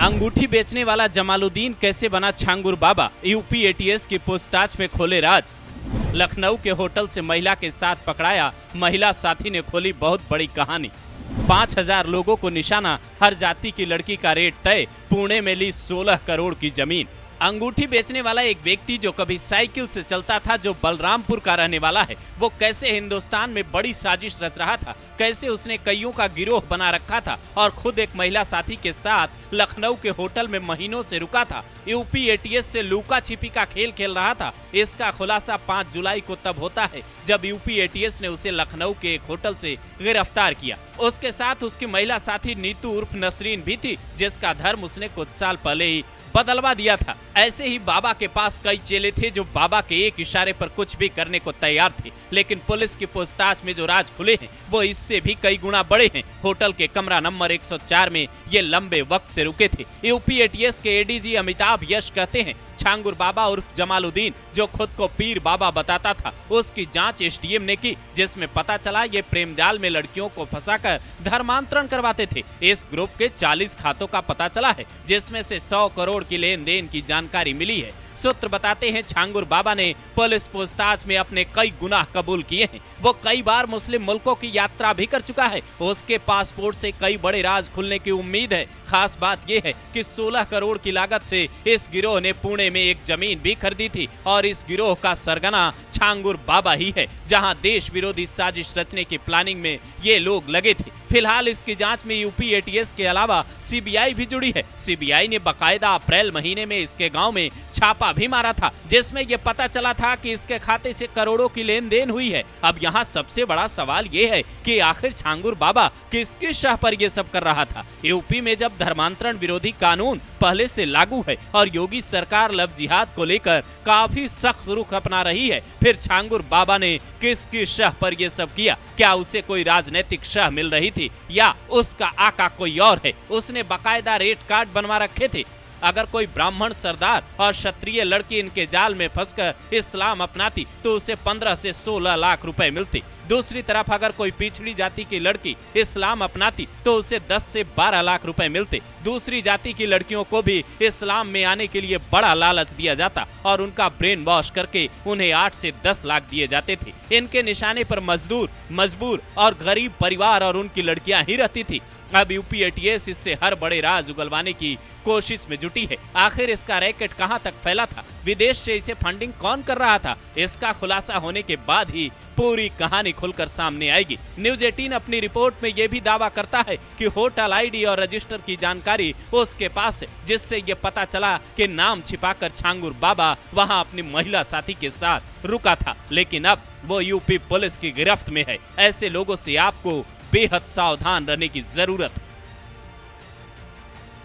अंगूठी बेचने वाला जमालुद्दीन कैसे बना छांगुर बाबा, यूपी एटीएस की पूछताछ में खोले राज। लखनऊ के होटल से महिला के साथ पकड़ाया, महिला साथी ने खोली बहुत बड़ी कहानी। 5000 लोगों को निशाना, हर जाति की लड़की का रेट तय, पुणे में ली 16 करोड़ की जमीन। अंगूठी बेचने वाला एक व्यक्ति जो कभी साइकिल से चलता था, जो बलरामपुर का रहने वाला है, वो कैसे हिंदुस्तान में बड़ी साजिश रच रहा था, कैसे उसने कईयों का गिरोह बना रखा था और खुद एक महिला साथी के साथ लखनऊ के होटल में महीनों से रुका था, यूपी एटीएस से लुका छिपी का खेल खेल रहा था। इसका खुलासा 5 जुलाई को तब होता है जब यूपी एटीएस ने उसे लखनऊ के एक होटल से गिरफ्तार किया। उसके साथ उसकी महिला साथी नीतू उर्फ नसरीन भी थी, जिसका धर्म उसने कुछ साल पहले ही बदलवा दिया था। ऐसे ही बाबा के पास कई चेले थे जो बाबा के एक इशारे पर कुछ भी करने को तैयार थे, लेकिन पुलिस की पूछताछ में जो राज खुले हैं वो इससे भी कई गुना बड़े हैं। होटल के कमरा नंबर 104 में ये लंबे वक्त से रुके थे। यूपी एटीएस के एडीजी अमिताभ यश कहते हैं, छांगुर बाबा उर्फ जमालुद्दीन, जो खुद को पीर बाबा बताता था, उसकी जांच एसडीएम ने की, जिसमें पता चला ये प्रेम जाल में लड़कियों को फंसाकर धर्मांतरण करवाते थे। इस ग्रुप के 40 खातों का पता चला है, जिसमें से 100 करोड़ की लेन देन की जानकारी मिली है। सूत्र बताते हैं, छांगुर बाबा ने पुलिस पूछताछ में अपने कई गुनाह कबूल किए हैं। वो कई बार मुस्लिम मुल्कों की यात्रा भी कर चुका है। उसके पासपोर्ट से कई बड़े राज खुलने की उम्मीद है। खास बात यह है कि 16 करोड़ की लागत से इस गिरोह ने पुणे में एक जमीन भी खरीदी थी और इस गिरोह का सरगना छांगुर बाबा ही है, जहां देश विरोधी साजिश रचने की प्लानिंग में ये लोग लगे थे। फिलहाल इसकी जांच में यूपी एटीएस के अलावा सीबीआई भी जुड़ी है। सीबीआई ने बकायदा अप्रैल महीने में इसके गांव में छापा भी मारा था, जिसमें यह पता चला था कि इसके खाते से करोड़ों की लेन देन हुई है। अब यहाँ सबसे बड़ा सवाल ये है कि आखिर छांगुर बाबा किसकी शाह पर यह सब कर रहा था। यूपी में जब धर्मांतरण विरोधी कानून पहले से लागू है और योगी सरकार लव जिहाद को लेकर काफी सख्त रुख अपना रही है, फिर छांगुर बाबा ने किसकी शाह पर यह सब किया? क्या उसे कोई राजनीतिक शाह मिल रही थी या उसका आका कोई और है? उसने बकायदा रेट कार्ड बनवा रखे थे। अगर कोई ब्राह्मण सरदार और क्षत्रिय लड़की इनके जाल में फंसकर इस्लाम अपनाती तो उसे 15 से 16 लाख रुपए मिलते। दूसरी तरफ अगर कोई पिछड़ी जाति की लड़की इस्लाम अपनाती तो उसे 10 से 12 लाख रुपए मिलते। दूसरी जाति की लड़कियों को भी इस्लाम में आने के लिए बड़ा लालच दिया जाता और उनका ब्रेन वॉश करके उन्हें 8 से 10 लाख दिए जाते थे। इनके निशाने पर मजदूर, मजबूर और गरीब परिवार और उनकी लड़कियां ही रहती थी। अब यूपी एटीएस इससे हर बड़े राज उगलवाने की कोशिश में जुटी है। आखिर इसका रैकेट कहां तक फैला था? विदेश से इसे फंडिंग कौन कर रहा था? इसका खुलासा होने के बाद ही पूरी कहानी खुलकर सामने आएगी। न्यूज 18 अपनी रिपोर्ट में यह भी दावा करता है कि होटल आईडी और रजिस्टर की जानकारी उसके पास है, जिससे ये पता चला कि नाम छिपाकर छांगुर बाबा वहां अपनी महिला साथी के साथ रुका था। लेकिन अब वो यूपी पुलिस की गिरफ्त में है। ऐसे लोगों से आपको बेहद सावधान रहने की जरूरत है।